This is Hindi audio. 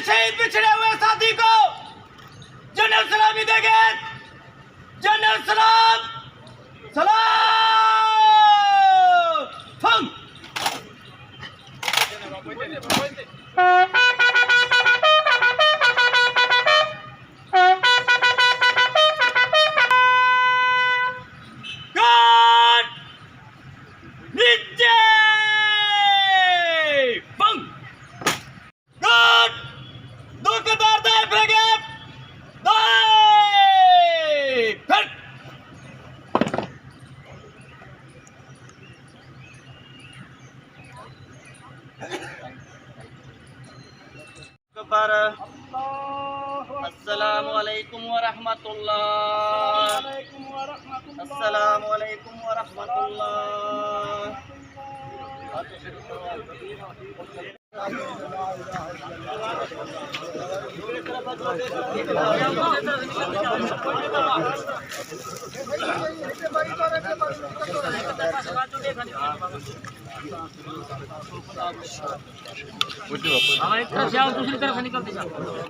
शहीद बिछड़े हुए साथी को जनरल सलामी देंगे। जनरल सलाम सलाम फंग। अस्सलामु अलैकुम व रहमतुल्लाह। अस्सलामु अलैकुम व रहमतुल्लाह। हमारी तरफ से आओ, दूसरी तरफ से निकलते जाओ।